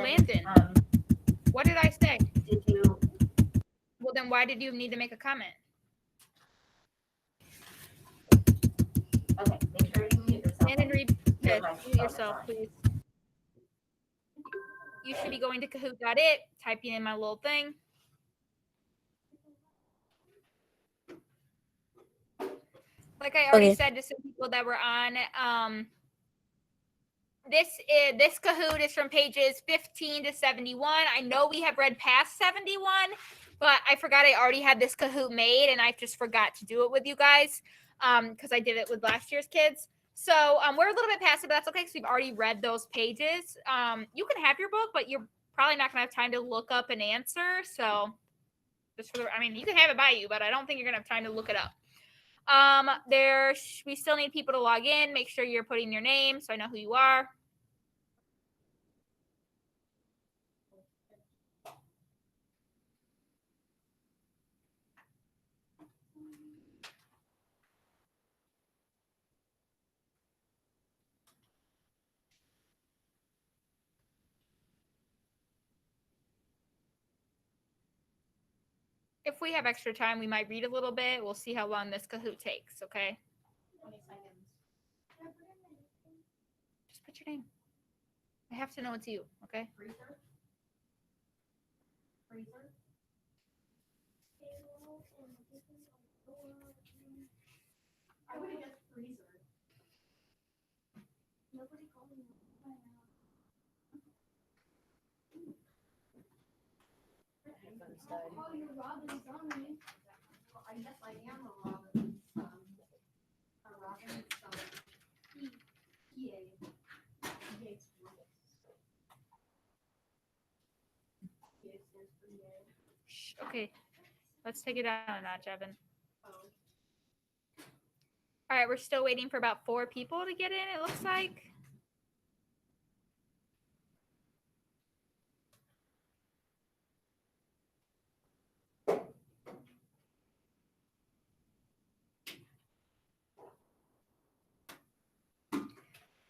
Landon, what did I say? Well, then why did you need to make a comment? Okay, make sure you mute yourself. Landon, mute yourself, please. You should be going to Kahoot.it, typing in my little thing. Like I already said to some people that were on, this Kahoot is from pages 15 to 71. I know we have read past 71, but I forgot I already had this Kahoot made, and I just forgot to do it with you guys because I did it with last year's kids. So we're a little bit past it, but that's okay because we've already read those pages. You can have your book, but you're probably not going to have time to look up an answer. So just for you can have it by you, but I don't think you're going to have time to look it up. We still need people to log in. Make sure you're putting your name so I know who you are. If we have extra time, we might read a little bit. We'll see how long this Kahoot takes, okay? 20 seconds. Just put your name. I have to know it's you, okay? Freezer? Freezer? I would have guessed freezer. Nobody called me. Oh, you're Robin's son. Well, I guess I am a Robin's son. A Robin's son. Okay, let's take it down a notch, Evan. All right, we're still waiting for about 4 people to get in, it looks like.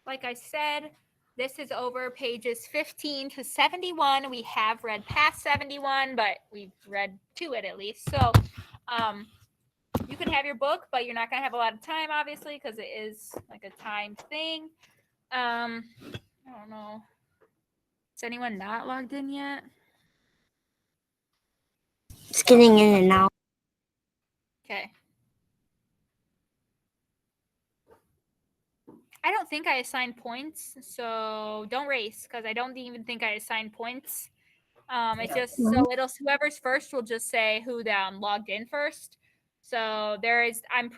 Like I said, this is over pages 15 to 71. We have read past 71, but we've read to it at least. So you can have your book, but you're not going to have a lot of time, obviously, because it is like a timed thing. I don't know. Is anyone not logged in yet? It's getting in and out. Okay. I don't think I assigned points, so don't race because I don't even think I assigned points. It's just so whoever's first will just say who logged in first. So I'm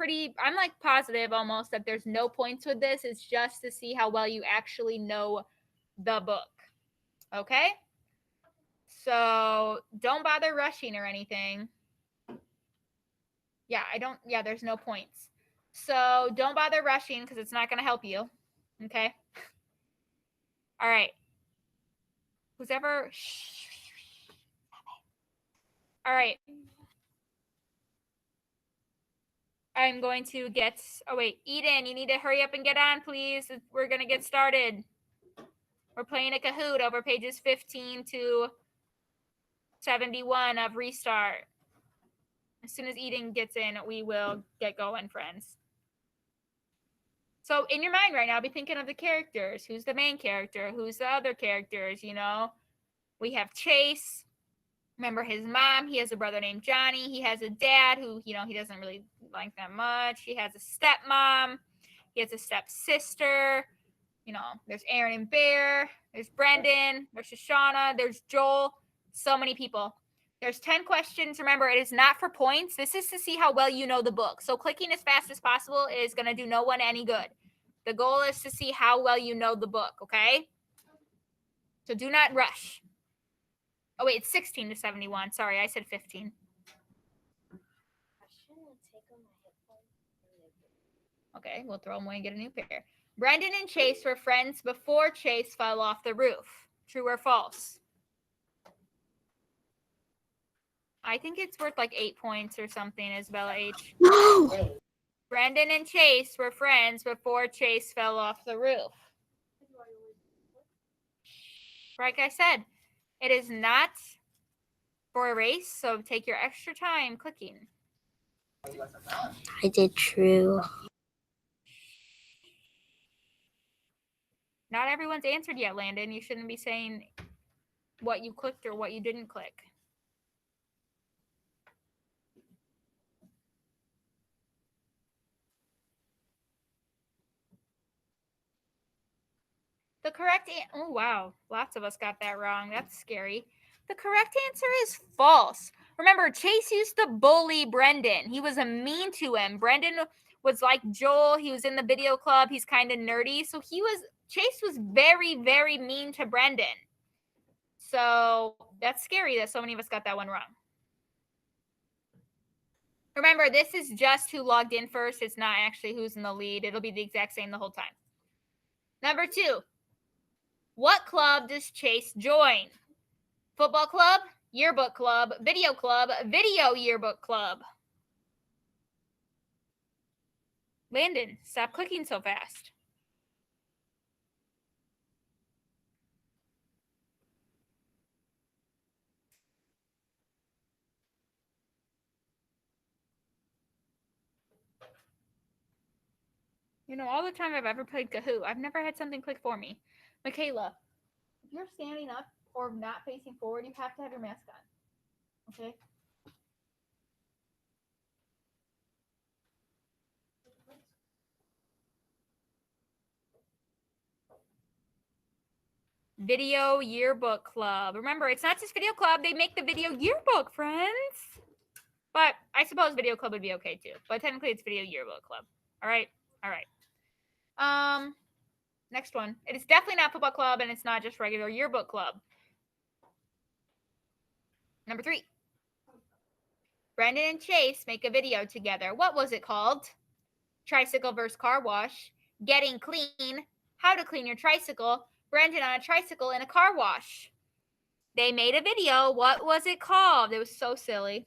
like positive almost that there's no points with this. It's just to see how well you actually know the book. Okay? So don't bother rushing or anything. Yeah, there's no points. So don't bother rushing because it's not going to help you. Okay? All right. Who's ever... All right. I'm going to get... Oh, wait. Eden, you need to hurry up and get on, please. We're going to get started. We're playing a Kahoot over pages 15 to 71 of Restart. As soon as Eden gets in, we will get going, friends. So in your mind right now, be thinking of the characters. Who's the main character? Who's the other characters, you know? We have Chase. Remember his mom. He has a brother named Johnny. He has a dad who, he doesn't really like that much. He has a stepmom. He has a stepsister. There's Aaron and Bear. There's Brendan. There's Shoshana. There's Joel. So many people. There's 10 questions. Remember, it is not for points. This is to see how well you know the book. So clicking as fast as possible is going to do no one any good. The goal is to see how well you know the book, okay? So do not rush. Oh, wait, it's 16 to 71. Sorry, I said 15. Okay, we'll throw them away and get a new pair. Brendan and Chase were friends before Chase fell off the roof. True or false? I think it's worth like 8 points or something, Isabella H. No. Brendan and Chase were friends before Chase fell off the roof. Like I said, it is not for a race, so take your extra time clicking. I did true. Not everyone's answered yet, Landon. You shouldn't be saying what you clicked or what you didn't click. The correct oh wow, lots of us got that wrong. That's scary. The correct answer is false. Remember, Chase used to bully Brendan. He was mean to him. Brendan was like Joel. He was in the video club. He's kind of nerdy. So Chase was very, very mean to Brendan. So that's scary that so many of us got that one wrong. Remember, this is just who logged in first. It's not actually who's in the lead. It'll be the exact same the whole time. Number 2. What club does Chase join? Football club, yearbook club, video yearbook club. Landon, stop clicking so fast. You know, all the time I've ever played Kahoot, I've never had something click for me. Michaela, if you're standing up or not facing forward, you have to have your mask on. Okay? Video yearbook club. Remember, it's not just video club. They make the video yearbook, friends. But I suppose video club would be okay too. But technically it's video yearbook club. All right? All right. Next one. It is definitely not football club, and it's not just regular yearbook club. Number 3. Brendan and Chase make a video together. What was it called? Tricycle versus car wash. Getting clean. How to clean your tricycle. Brendan on a tricycle in a car wash. They made a video. What was it called? It was so silly.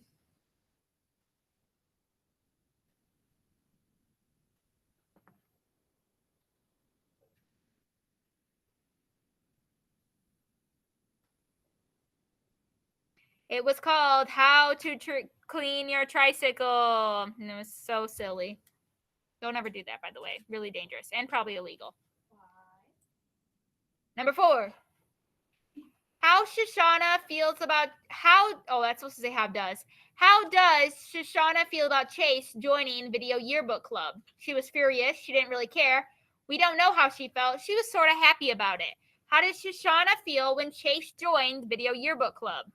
It was called How to Clean Your Tricycle. And it was so silly. Don't ever do that, by the way. Really dangerous and probably illegal. Number 4. How Shoshana feels about that's supposed to say how does. How does Shoshana feel about Chase joining Video Yearbook Club? She was furious. She didn't really care. We don't know how she felt. She was sort of happy about it. How did Shoshana feel when Chase joined Video Yearbook Club?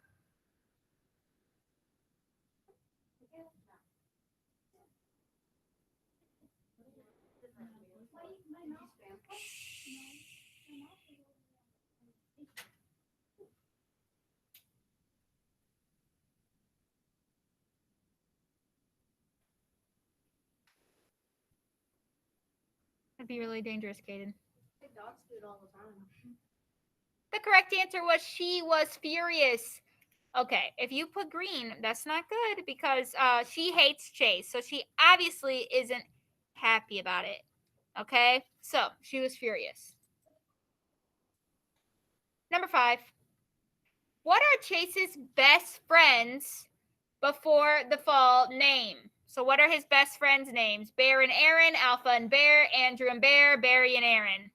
That'd be really dangerous, Kaden. Dogs do it all the time. The correct answer was she was furious. Okay, if you put green, that's not good because she hates Chase. So she obviously isn't happy about it. Okay, so she was furious. Number 5. What are Chase's best friends before the fall name? So what are his best friends' names? Bear and Aaron, Alpha and Bear, Andrew and Bear, Barry and Aaron.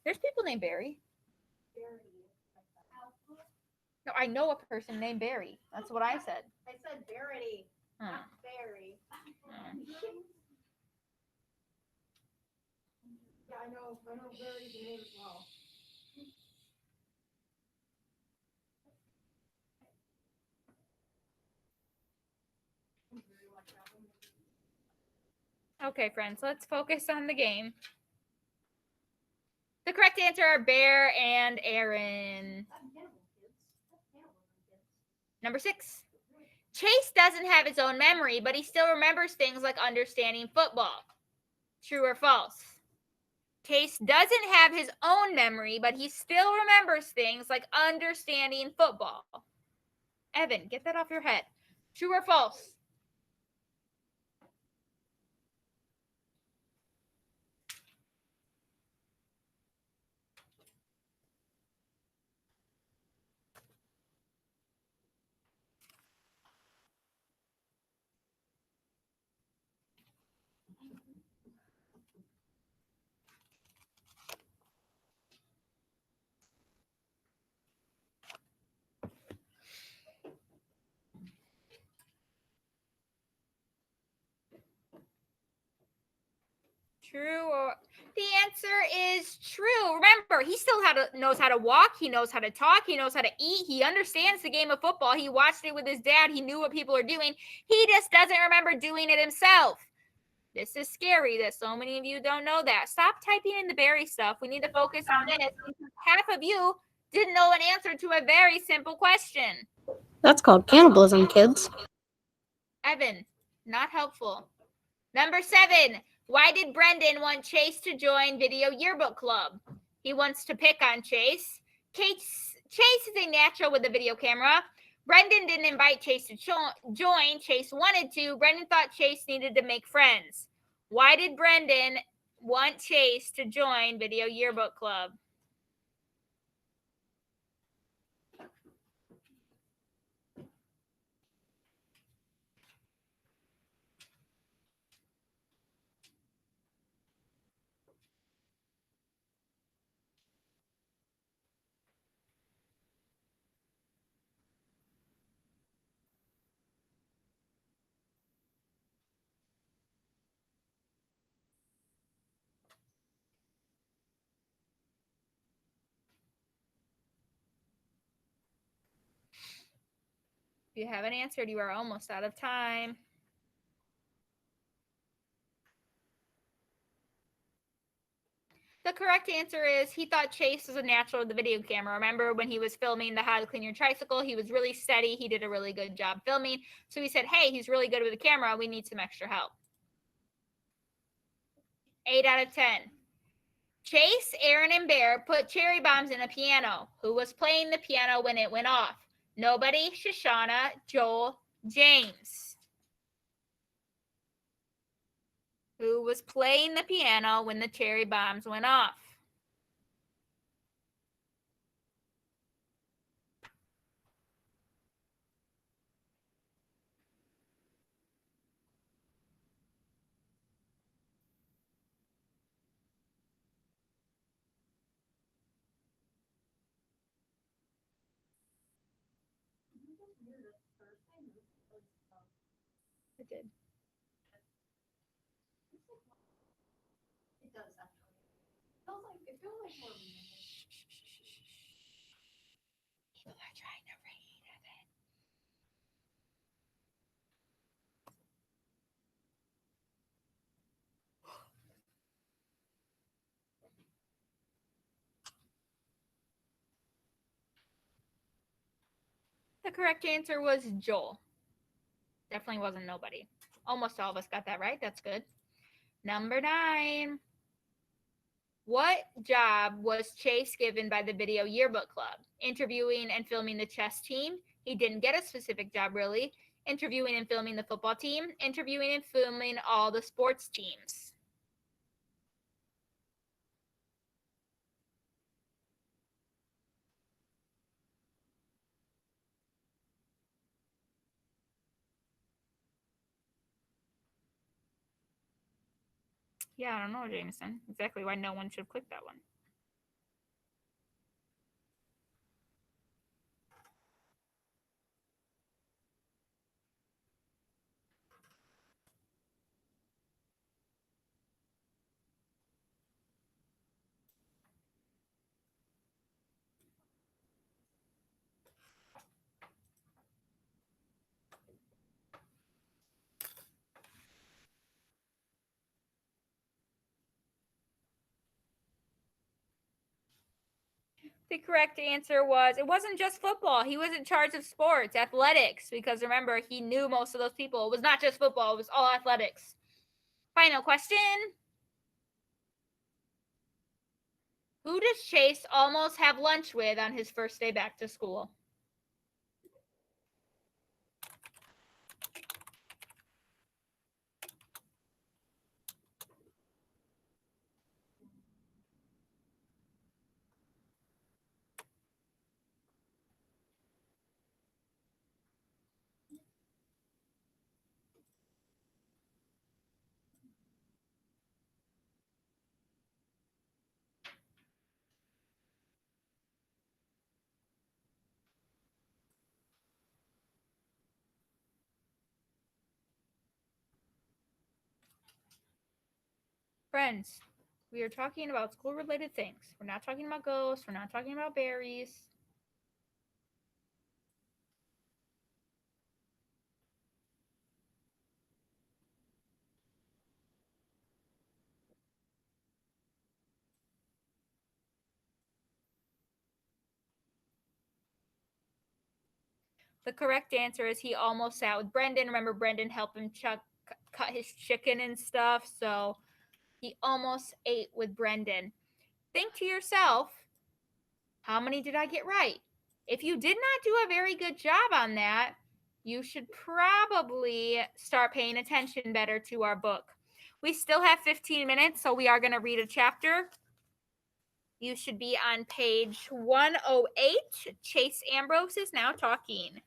There's people named Barry. No, I know a person named Barry. That's what I said. I said Barry, not Barry. Yeah, I know Barry's name as well. Okay, friends, let's focus on the game. The correct answer are Bear and Aaron. Number 6. Chase doesn't have his own memory, but he still remembers things like understanding football. True or false? Chase doesn't have his own memory, but he still remembers things like understanding football. Evan, get that off your head. True or false? True or the answer is true. Remember, he still knows how to walk, he knows how to talk, he knows how to eat, he understands the game of football. He watched it with his dad, he knew what people are doing. He just doesn't remember doing it himself. This is scary that so many of you don't know that. Stop typing in the Barry stuff. We need to focus on this. Half of you didn't know an answer to a very simple question. That's called cannibalism, kids. Evan, not helpful. Number 7. Why did Brendan want Chase to join Video Yearbook Club? He wants to pick on Chase. Chase is a natural with a video camera. Brendan didn't invite Chase to join. Chase wanted to. Brendan thought Chase needed to make friends. Why did Brendan want Chase to join Video Yearbook Club? If you haven't answered, you are almost out of time. The correct answer is he thought Chase was a natural with the video camera. Remember when he was filming the How to Clean Your Tricycle, he was really steady. He did a really good job filming. So he said, hey, he's really good with the camera. We need some extra help. 8 out of 10. Chase, Aaron, and Bear put cherry bombs in a piano. Who was playing the piano when it went off? Nobody, Shoshana, Joel, James. Who was playing the piano when the cherry bombs went off? It did. It does actually. It feels like more realistic. People are trying to read it. The correct answer was Joel. Definitely wasn't nobody. Almost all of us got that right. That's good. Number 9. What job was Chase given by the Video Yearbook Club? Interviewing and filming the chess team. He didn't get a specific job, really. Interviewing and filming the football team. Interviewing and filming all the sports teams. Yeah, I don't know, Jameson. Exactly why no one should click that one. The correct answer was it wasn't just football. He was in charge of sports, athletics, because remember, he knew most of those people. It was not just football, it was all athletics. Final question. Who does Chase almost have lunch with on his first day back to school? Friends, we are talking about school-related things. We're not talking about ghosts. We're not talking about berries. The correct answer is he almost sat with Brendan. Remember, Brendan helped him cut his chicken and stuff, so he almost ate with Brendan. Think to yourself, how many did I get right? If you did not do a very good job on that, you should probably start paying attention better to our book. We still have 15 minutes, so we are going to read a chapter. You should be on page 108. Chase Ambrose is now talking.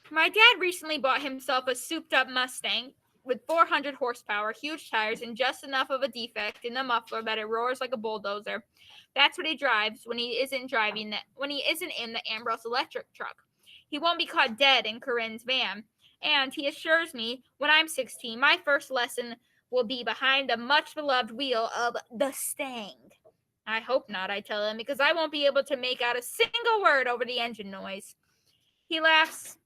My dad recently bought himself a souped up Mustang with 400 horsepower, huge tires, and just enough of a defect in the muffler that it roars like a bulldozer. That's what he drives when he isn't in the Ambrose electric truck. He won't be caught dead in Corinne's van. And he assures me when I'm 16, my first lesson will be behind the much beloved wheel of the Stang. I hope not, I tell him, because I won't be able to make out a single word over the engine noise. He laughs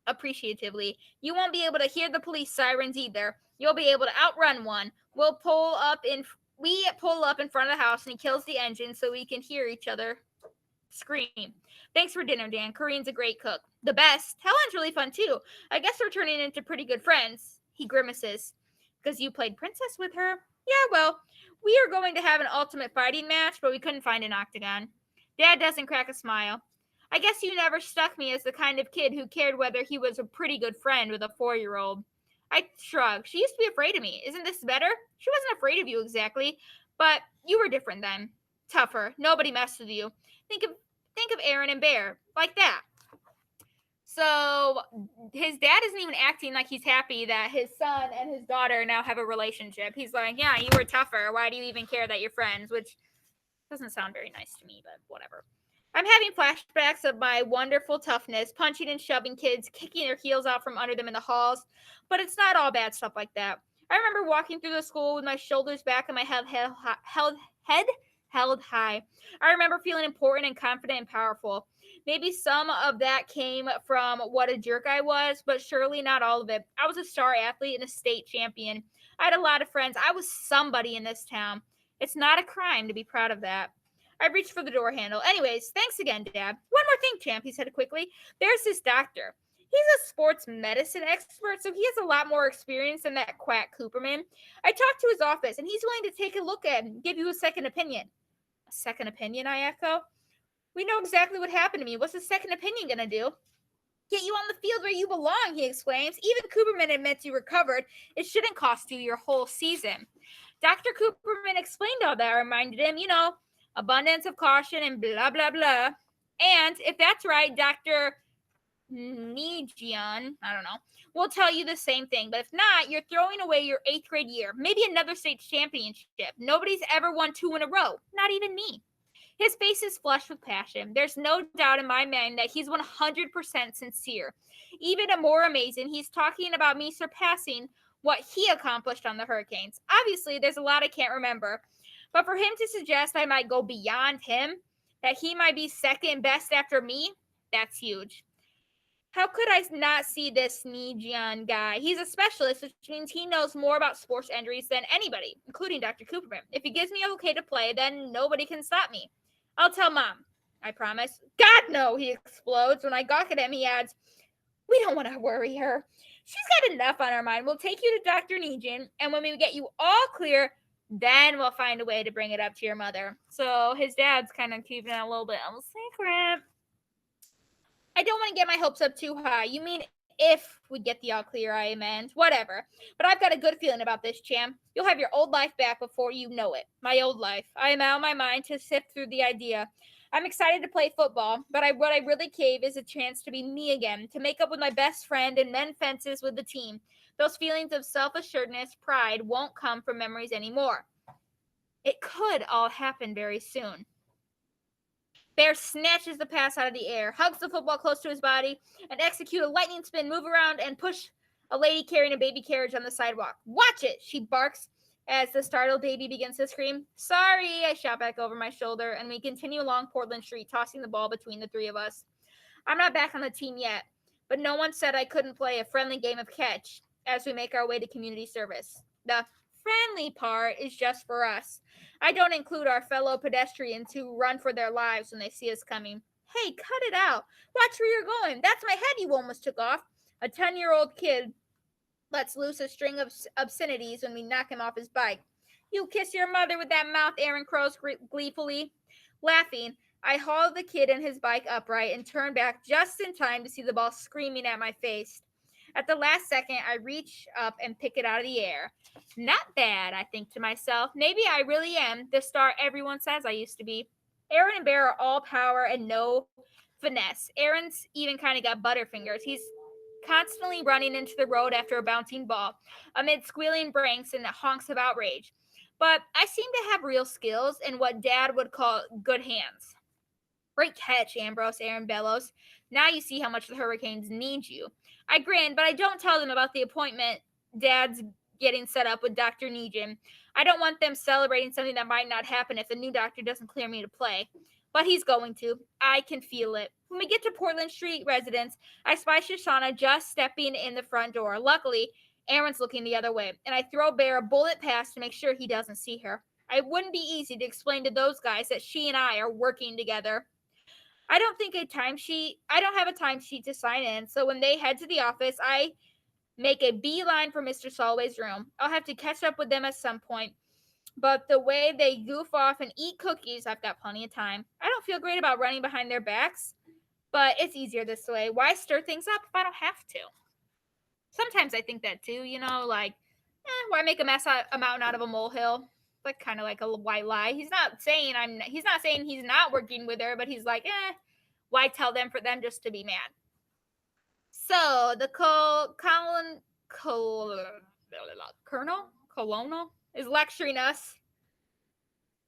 appreciatively. You won't be able to hear the police sirens either. You'll be able to outrun one. We pull up in front of the house and he kills the engine so we can hear each other scream. Thanks for dinner, Dan. Corinne's a great cook. The best. Helen's really fun too. I guess we're turning into pretty good friends. He grimaces. Because you played princess with her? Yeah, well, we are going to have an ultimate fighting match, but we couldn't find an octagon. Dad doesn't crack a smile. I guess you never struck me as the kind of kid who cared whether he was a pretty good friend with a 4-year-old. I shrugged. She used to be afraid of me. Isn't this better? She wasn't afraid of you exactly, but you were different then. Tougher. Nobody messed with you. Think of Aaron and Bear. Like that. So his dad isn't even acting like he's happy that his son and his daughter now have a relationship. He's like, yeah, you were tougher. Why do you even care that you're friends? Which doesn't sound very nice to me, but whatever. I'm having flashbacks of my wonderful toughness, punching and shoving kids, kicking their heels out from under them in the halls. But it's not all bad stuff like that. I remember walking through the school with my shoulders back and my head held high. I remember feeling important and confident and powerful. Maybe some of that came from what a jerk I was, but surely not all of it. I was a star athlete and a state champion. I had a lot of friends. I was somebody in this town. It's not a crime to be proud of that. I reached for the door handle. Anyways, thanks again, Dad. One more thing, champ, he said quickly. There's this doctor. He's a sports medicine expert, so he has a lot more experience than that quack Cooperman. I talked to his office, and he's willing to take a look at him, give you a second opinion. A second opinion, I echo. We know exactly what happened to me. What's a second opinion going to do? Get you on the field where you belong, he exclaims. Even Cooperman admits you recovered. It shouldn't cost you your whole season. Dr. Cooperman explained all that. I reminded him, abundance of caution and blah, blah, blah. And if that's right, Dr. Nijian, I don't know, will tell you the same thing. But if not, you're throwing away your 8th grade year. Maybe another state championship. Nobody's ever won 2 in a row. Not even me. His face is flushed with passion. There's no doubt in my mind that he's 100% sincere. Even more amazing, he's talking about me surpassing what he accomplished on the Hurricanes. Obviously, there's a lot I can't remember. But for him to suggest I might go beyond him, that he might be second best after me, that's huge. How could I not see this Nijian guy? He's a specialist, which means he knows more about sports injuries than anybody, including Dr. Cooperman. If he gives me okay to play, then nobody can stop me. I'll tell Mom, I promise. God, no, he explodes. When I gawk at him, he adds, we don't want to worry her. She's got enough on her mind. We'll take you to Dr. Nijin, and when we get you all clear, then we'll find a way to bring it up to your mother. So his dad's kind of keeping it a little bit of a secret. I don't want to get my hopes up too high. You mean if we get the all clear, I meant. Whatever. But I've got a good feeling about this, champ. You'll have your old life back before you know it. My old life. I am out of my mind to sift through the idea. I'm excited to play football, but what I really crave is a chance to be me again, to make up with my best friend and mend fences with the team. Those feelings of self-assuredness, pride won't come from memories anymore. It could all happen very soon. Bear snatches the pass out of the air, hugs the football close to his body, and executes a lightning spin, move around, and push A lady carrying a baby carriage on the sidewalk. Watch it, she barks as the startled baby begins to scream. Sorry, I shout back over my shoulder, and we continue along Portland Street, tossing the ball between the three of us. I'm not back on the team yet, but no one said I couldn't play a friendly game of catch as we make our way to community service. The friendly part is just for us. I don't include our fellow pedestrians who run for their lives when they see us coming. Hey, cut it out. Watch where you're going. That's my head you almost took off. A 10-year-old kid lets loose a string of obscenities when we knock him off his bike. You kiss your mother with that mouth, Aaron crows gleefully. Laughing, I haul the kid and his bike upright and turn back just in time to see the ball screaming at my face. At the last second, I reach up and pick it out of the air. Not bad, I think to myself. Maybe I really am the star everyone says I used to be. Aaron and Bear are all power and no finesse. Aaron's even kind of got butterfingers. He's constantly running into the road after a bouncing ball, amid squealing brakes and honks of outrage. But I seem to have real skills and what Dad would call good hands. Great catch, Ambrose, Aaron bellows. Now you see how much the Hurricanes need you. I grin, but I don't tell them about the appointment Dad's getting set up with Dr. Nugent. I don't want them celebrating something that might not happen if the new doctor doesn't clear me to play. But he's going to. I can feel it. When we get to Portland Street residence, I spy Shoshana just stepping in the front door. Luckily, Aaron's looking the other way, and I throw Bear a bullet pass to make sure he doesn't see her. It wouldn't be easy to explain to those guys that she and I are working together. I don't have a timesheet to sign in, so when they head to the office, I make a beeline for Mr. Solway's room. I'll have to catch up with them at some point. But the way they goof off and eat cookies, I've got plenty of time. I don't feel great about running behind their backs, but it's easier this way. Why stir things up if I don't have to? Sometimes I think that too, like, why make a mountain out of a molehill? Like kind of like a white lie. He's not saying he's not working with her, but he's like, why tell them for them just to be mad? So the colonel is lecturing us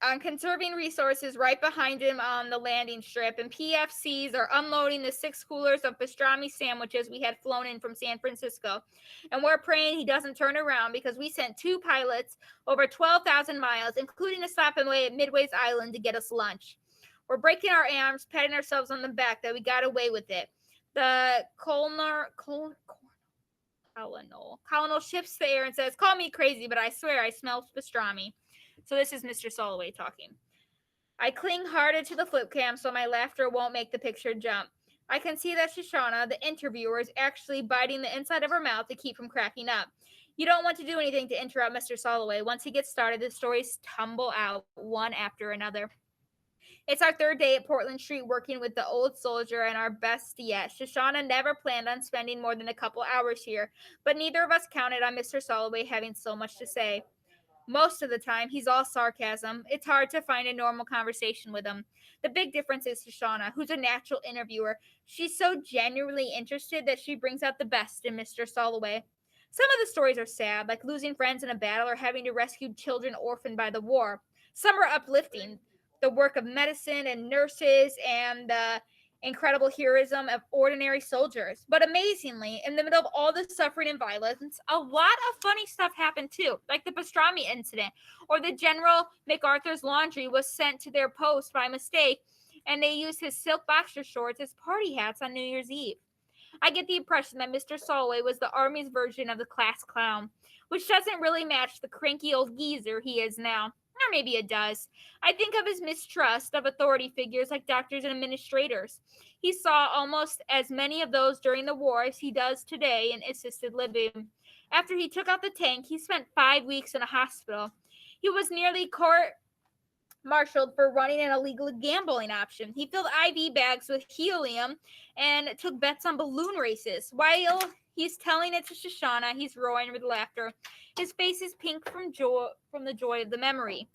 on conserving resources right behind him on the landing strip, and PFCs are unloading the 6 coolers of pastrami sandwiches we had flown in from San Francisco. And we're praying he doesn't turn around because we sent 2 pilots over 12,000 miles, including a stop away at Midway's Island to get us lunch. We're breaking our arms, patting ourselves on the back that we got away with it. The colonel shifts the air and says, call me crazy, but I swear I smell pastrami. So this is Mr. Solway talking. I cling harder to the flip cam so my laughter won't make the picture jump. I can see that Shoshana, the interviewer, is actually biting the inside of her mouth to keep from cracking up. You don't want to do anything to interrupt Mr. Solway. Once he gets started, the stories tumble out one after another. It's our 3rd day at Portland Street working with the old soldier and our best yet. Shoshana never planned on spending more than a couple hours here, but neither of us counted on Mr. Solway having so much to say. Most of the time, he's all sarcasm. It's hard to find a normal conversation with him. The big difference is Shoshana, who's a natural interviewer. She's so genuinely interested that she brings out the best in Mr. Solway. Some of the stories are sad, like losing friends in a battle or having to rescue children orphaned by the war. Some are uplifting, the work of medicine and nurses and the incredible heroism of ordinary soldiers. But amazingly, in the middle of all the suffering and violence, a lot of funny stuff happened too, like the pastrami incident, or the General MacArthur's laundry was sent to their post by mistake, and they used his silk boxer shorts as party hats on New Year's Eve. I get the impression that Mr. Solway was the Army's version of the class clown, which doesn't really match the cranky old geezer he is now. Or maybe it does. I think of his mistrust of authority figures like doctors and administrators. He saw almost as many of those during the war as he does today in assisted living. After he took out the tank, he spent 5 weeks in a hospital. He was nearly court-martialed for running an illegal gambling option. He filled IV bags with helium and took bets on balloon races. While he's telling it to Shoshana, he's roaring with laughter. His face is pink from the joy of the memory.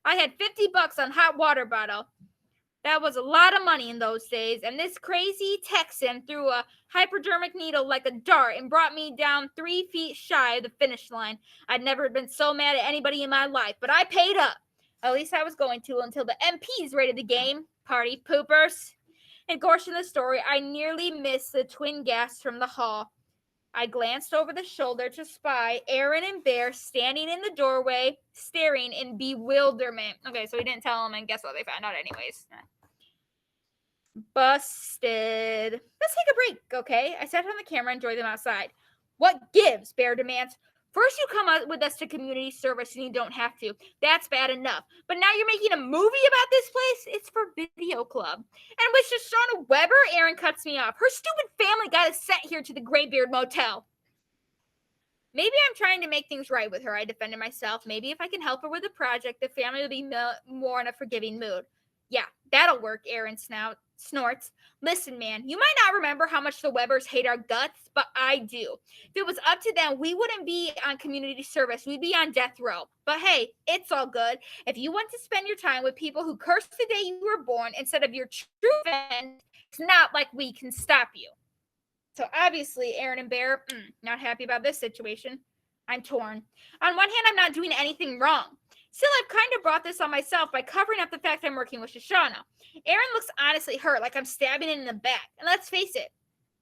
I had $50 on hot water bottle. That was a lot of money in those days, and this crazy Texan threw a hypodermic needle like a dart and brought me down 3 feet shy of the finish line. I'd never been so mad at anybody in my life, but I paid up. At least I was going to until the MPs raided the game. Party poopers. And gosh, in the story, I nearly missed the twin gasps from the hall. I glanced over the shoulder to spy Aaron and Bear standing in the doorway, staring in bewilderment. Okay, so we didn't tell them, and guess what? They found out anyways. Busted. Let's take a break, okay? I set on the camera and joined them outside. What gives? Bear demands. First, you come out with us to community service and you don't have to. That's bad enough. But now you're making a movie about this place? It's for Video Club. And with Shoshana Weber, Aaron cuts me off. Her stupid family got us sent here to the Graybeard Motel. Maybe I'm trying to make things right with her, I defended myself. Maybe if I can help her with the project, the family will be more in a forgiving mood. Yeah, that'll work, Aaron snorts. Listen, man, you might not remember how much the Webbers hate our guts, but I do. If it was up to them, we wouldn't be on community service. We'd be on death row. But hey, it's all good. If you want to spend your time with people who cursed the day you were born instead of your true friends, it's not like we can stop you. So obviously, Aaron and Bear, not happy about this situation. I'm torn. On one hand, I'm not doing anything wrong. Still, I've kind of brought this on myself by covering up the fact I'm working with Shoshana. Aaron looks honestly hurt, like I'm stabbing it in the back. And let's face it,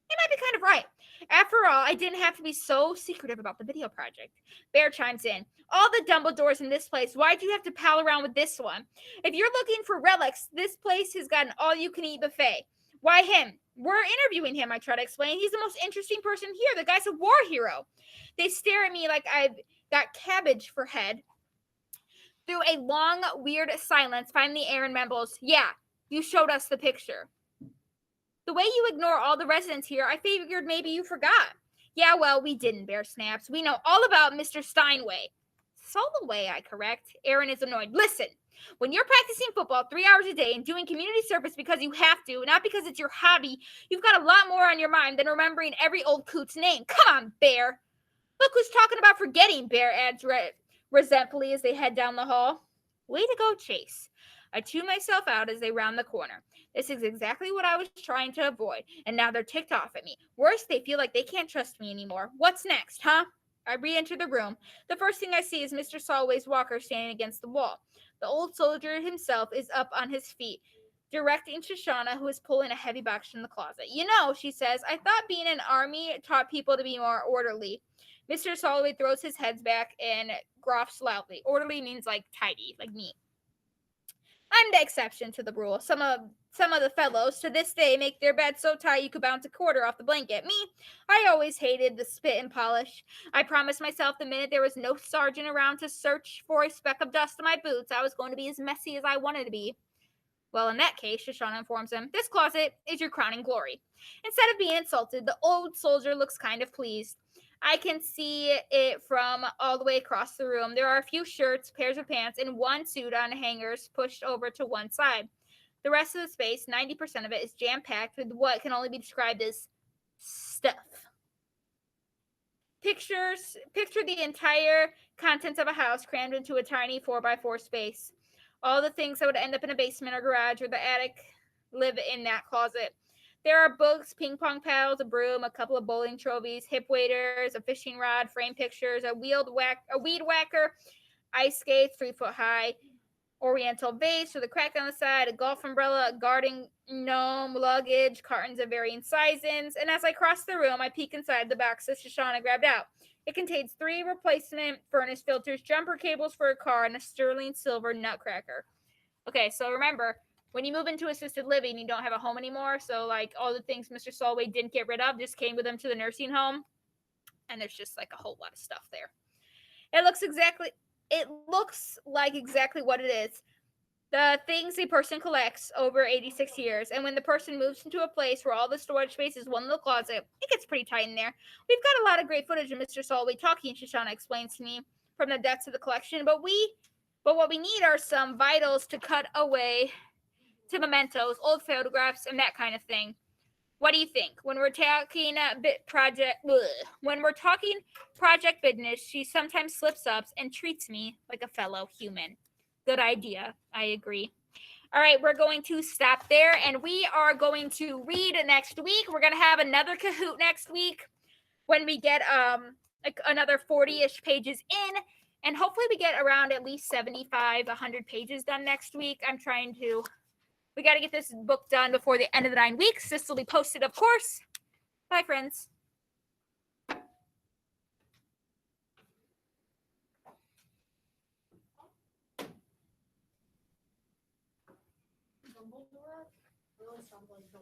he might be kind of right. After all, I didn't have to be so secretive about the video project. Bear chimes in. All the Dumbledores in this place, why'd you have to pal around with this one? If you're looking for relics, this place has got an all-you-can-eat buffet. Why him? We're interviewing him, I try to explain. He's the most interesting person here. The guy's a war hero. They stare at me like I've got cabbage for head. Through a long, weird silence, finally Aaron mumbles, yeah, you showed us the picture. The way you ignore all the residents here, I figured maybe you forgot. Yeah, well, we didn't, Bear snaps. We know all about Mr. Steinway. Soloway, I correct. Aaron is annoyed. Listen, when you're practicing football 3 hours a day and doing community service because you have to, not because it's your hobby, you've got a lot more on your mind than remembering every old coot's name. Come on, Bear. Look who's talking about forgetting, Bear adds resentfully as they head down the hall. Way to go, Chase. I tune myself out as they round the corner. This is exactly what I was trying to avoid, and now they're ticked off at me. Worse, they feel like they can't trust me anymore. What's next, huh? I re-enter the room. The first thing I see is Mr. Solway's walker standing against the wall. The old soldier himself is up on his feet, directing Shoshana, who is pulling a heavy box from the closet. You know, she says, I thought being in army taught people to be more orderly. Mr. Solway throws his head back and coughs loudly. Orderly means like tidy, like neat. I'm the exception to the rule. Some of the fellows to this day make their beds so tight you could bounce a quarter off the blanket. Me, I always hated the spit and polish. I promised myself the minute there was no sergeant around to search for a speck of dust on my boots, I was going to be as messy as I wanted to be. Well, in that case, Shoshana informs him, this closet is your crowning glory. Instead of being insulted, the old soldier looks kind of pleased. I can see it from all the way across the room. There are a few shirts, pairs of pants, and one suit on hangers pushed over to one side. The rest of the space, 90% of it, is jam-packed with what can only be described as stuff. Picture the entire contents of a house crammed into a tiny 4x4 space. All the things that would end up in a basement or garage or the attic live in that closet. There are books, ping pong paddles, a broom, a couple of bowling trophies, hip waders, a fishing rod, frame pictures, a weed whacker, ice skates 3 foot high, oriental vase with a crack on the side, a golf umbrella, a garden gnome, luggage, cartons of varying sizes. And as I cross the room, I peek inside the box that Shoshana grabbed out. It contains 3 replacement furnace filters, jumper cables for a car, and a sterling silver nutcracker. Okay, so remember, when you move into assisted living, you don't have a home anymore. So, like, all the things Mr. Solway didn't get rid of just came with him to the nursing home. And there's just, like, a whole lot of stuff there. It looks like exactly what it is. The things a person collects over 86 years. And when the person moves into a place where all the storage space is one little closet, it gets pretty tight in there. We've got a lot of great footage of Mr. Solway talking, Shoshana explains to me, from the depths of the collection. But what we need are some vitals to cut away to mementos, old photographs, and that kind of thing. What do you think? When we're talking project business, she sometimes slips up and treats me like a fellow human. Good idea. I agree. All right, we're going to stop there, and we are going to read next week. We're going to have another Kahoot next week when we get like another 40-ish pages in, and hopefully we get around at least 75, 100 pages done next week. We got to get this book done before the end of the 9 weeks. This will be posted, of course. Bye, friends. Dumbledore. Really sounds like Dora.